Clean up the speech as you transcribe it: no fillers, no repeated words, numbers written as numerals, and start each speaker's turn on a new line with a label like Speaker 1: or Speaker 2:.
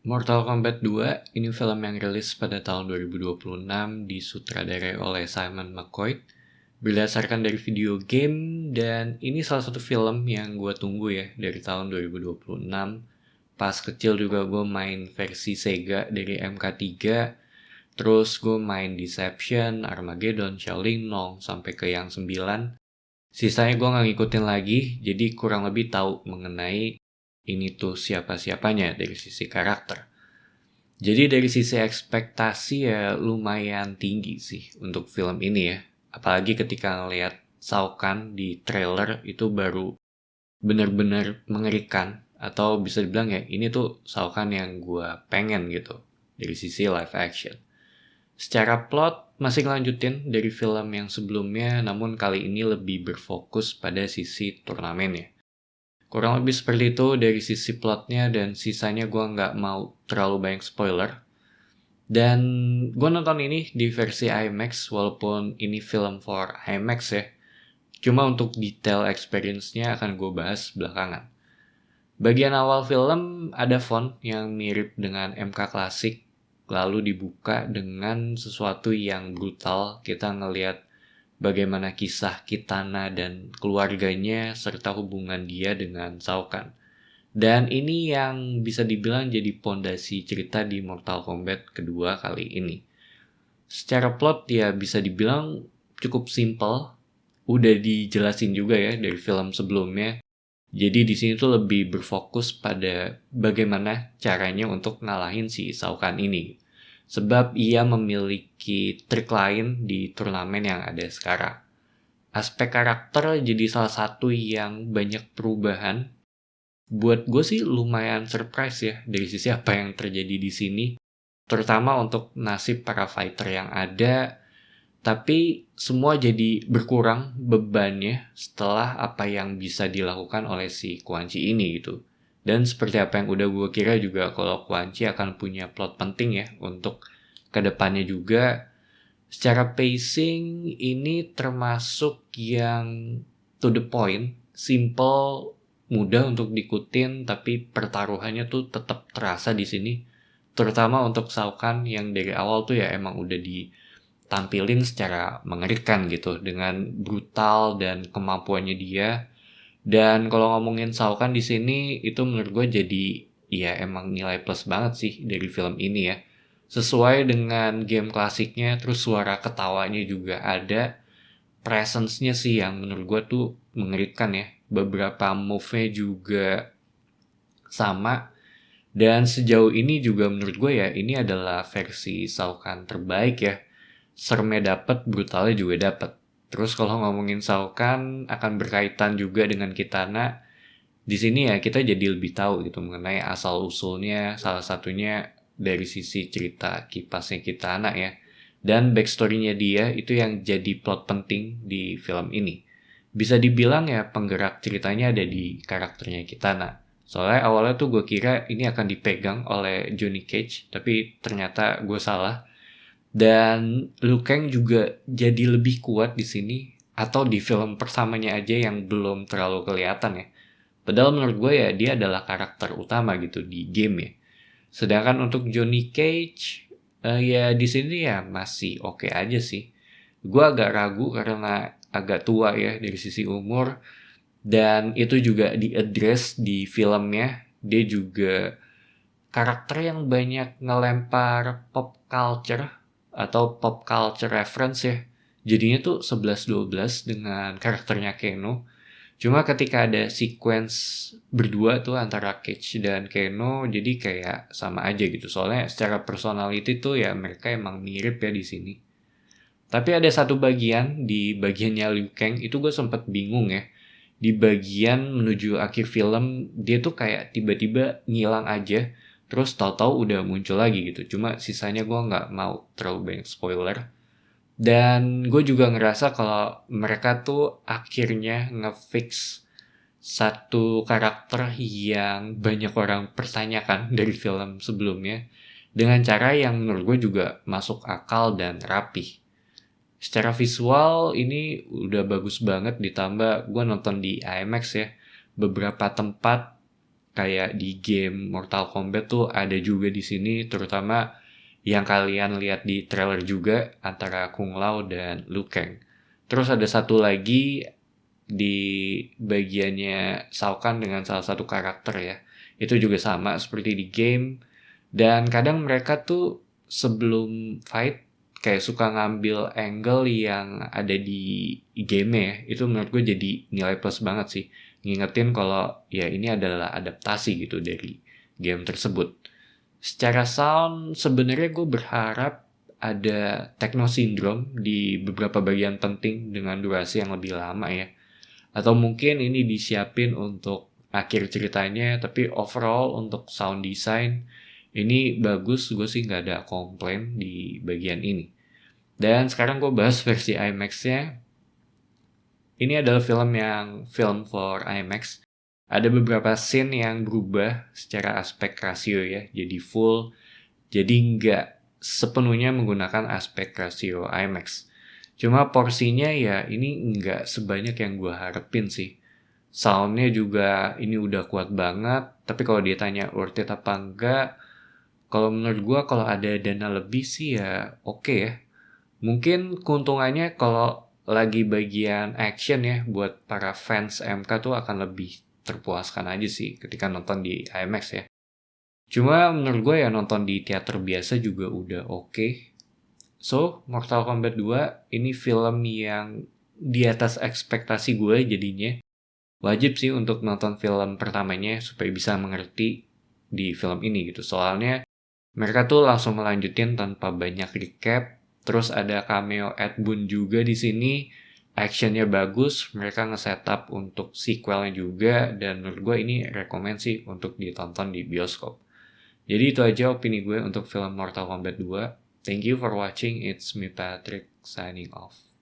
Speaker 1: Mortal Kombat 2 ini film yang rilis pada tahun 2026 disutradarai oleh Simon McCoy berdasarkan dari video game, dan ini salah satu film yang gue tunggu ya dari tahun 2026. Pas kecil juga gue main versi Sega dari MK3, terus gue main Deception, Armageddon, Shaolin Long sampai ke yang 9. Sisanya gue nggak ngikutin lagi, jadi kurang lebih tahu mengenai ini tuh siapa-siapanya dari sisi karakter. Jadi dari sisi ekspektasi ya lumayan tinggi sih untuk film ini ya. Apalagi ketika ngelihat Shao Kahn di trailer itu baru bener-bener mengerikan. Atau bisa dibilang ya ini tuh Shao Kahn yang gue pengen gitu dari sisi live action. Secara plot masih ngelanjutin dari film yang sebelumnya, namun kali ini lebih berfokus pada sisi turnamennya. Kurang lebih seperti itu dari sisi plotnya, dan sisanya gue nggak mau terlalu banyak spoiler. Dan gue nonton ini di versi IMAX, walaupun ini film for IMAX ya. Cuma untuk detail experience-nya akan gue bahas belakangan. Bagian awal film ada font yang mirip dengan MK klasik, lalu dibuka dengan sesuatu yang brutal. Kita ngelihat bagaimana kisah Kitana dan keluarganya serta hubungan dia dengan Shao Kahn. Dan ini yang bisa dibilang jadi pondasi cerita di Mortal Kombat kedua kali ini. Secara plot ya bisa dibilang cukup simple, udah dijelasin juga ya dari film sebelumnya. Jadi di sini tuh lebih berfokus pada bagaimana caranya untuk ngalahin si Shao Kahn ini. Sebab ia memiliki trik lain di turnamen yang ada sekarang. Aspek karakter jadi salah satu yang banyak perubahan. Buat gue sih lumayan surprise ya dari sisi apa yang terjadi di sini. Terutama untuk nasib para fighter yang ada. Tapi semua jadi berkurang bebannya setelah apa yang bisa dilakukan oleh si Quan Chi ini gitu. Dan seperti apa yang udah gue kira juga kalau Quan Chi akan punya plot penting ya untuk kedepannya juga. Secara pacing ini termasuk yang to the point, simple, mudah untuk diikutin, tapi pertaruhannya tuh tetap terasa di sini. Terutama untuk Shao Kahn yang dari awal tuh ya emang udah ditampilin secara mengerikan gitu dengan brutal dan kemampuannya dia. Dan kalau ngomongin Shao Kahn di sini itu menurut gue jadi ya emang nilai plus banget sih dari film ini ya. Sesuai dengan game klasiknya, terus suara ketawanya juga ada. Presence-nya sih yang menurut gue tuh mengerikan ya. Beberapa move-nya juga sama. Dan sejauh ini juga menurut gue ya ini adalah versi Shao Kahn terbaik ya. Seremnya dapet, brutalnya juga dapet. Terus kalau ngomongin Shao Kahn akan berkaitan juga dengan Kitana. Di sini ya kita jadi lebih tahu gitu mengenai asal usulnya, salah satunya dari sisi cerita kipasnya Kitana ya. Dan backstory-nya dia itu yang jadi plot penting di film ini. Bisa dibilang ya penggerak ceritanya ada di karakternya Kitana. Soalnya awalnya tuh gue kira ini akan dipegang oleh Johnny Cage, tapi ternyata gue salah. Dan Liu Kang juga jadi lebih kuat di sini, atau di film persamanya aja yang belum terlalu kelihatan ya. Padahal menurut gue ya dia adalah karakter utama gitu di game ya. Sedangkan untuk Johnny Cage, ya di sini ya masih oke aja sih. Gue agak ragu karena agak tua ya dari sisi umur, dan itu juga diaddress di filmnya. Dia juga karakter yang banyak ngelempar pop culture atau pop culture reference ya. Jadinya tuh 11-12 dengan karakternya Keno. Cuma ketika ada sequence berdua tuh antara Cage dan Keno, jadi kayak sama aja gitu. Soalnya secara personality tuh ya mereka emang mirip ya di sini. Tapi ada satu bagian di bagiannya Liu Kang itu gue sempet bingung ya. Di bagian menuju akhir film dia tuh kayak tiba-tiba ngilang aja. Terus tahu-tahu udah muncul lagi gitu. Cuma sisanya gue nggak mau terlalu banyak spoiler. Dan gue juga ngerasa kalau mereka tuh akhirnya ngefix satu karakter yang banyak orang pertanyakan dari film sebelumnya dengan cara yang menurut gue juga masuk akal dan rapih. Secara visual ini udah bagus banget, ditambah gue nonton di IMAX ya. Beberapa tempat kayak di game Mortal Kombat tuh ada juga di sini, terutama yang kalian lihat di trailer juga antara Kung Lao dan Liu Kang. Terus ada satu lagi di bagiannya Shao Kahn dengan salah satu karakter ya. Itu juga sama seperti di game. Dan kadang mereka tuh sebelum fight kayak suka ngambil angle yang ada di game ya. Itu menurut gue jadi nilai plus banget sih. Ngingetin kalau ya ini adalah adaptasi gitu dari game tersebut. Secara sound sebenarnya gue berharap ada techno syndrome di beberapa bagian penting dengan durasi yang lebih lama ya. Atau mungkin ini disiapin untuk akhir ceritanya, tapi overall untuk sound design ini bagus, gue sih nggak ada komplain di bagian ini. Dan sekarang gue bahas versi IMAX-nya. Ini adalah film for IMAX. Ada beberapa scene yang berubah secara aspek rasio ya, jadi full, jadi nggak sepenuhnya menggunakan aspek rasio IMAX. Cuma porsinya ya ini nggak sebanyak yang gue harapin sih. Soundnya juga ini udah kuat banget, tapi kalau ditanya worth it apa enggak, kalau menurut gue kalau ada dana lebih sih ya oke ya. Mungkin keuntungannya kalau lagi bagian action ya buat para fans MK tuh akan lebih terpuaskan aja sih ketika nonton di IMAX ya. Cuma menurut gue ya nonton di teater biasa juga udah oke. So, Mortal Kombat 2 ini film yang di atas ekspektasi gue jadinya. Wajib sih untuk nonton film pertamanya supaya bisa mengerti di film ini gitu. Soalnya mereka tuh langsung melanjutin tanpa banyak recap. Terus ada cameo Ed Boon juga di sini. Actionnya bagus, mereka nge-setup untuk sequelnya juga. Dan menurut gue ini rekomen sih untuk ditonton di bioskop. Jadi itu aja opini gue untuk film Mortal Kombat 2. Thank you for watching, it's me Patrick signing off.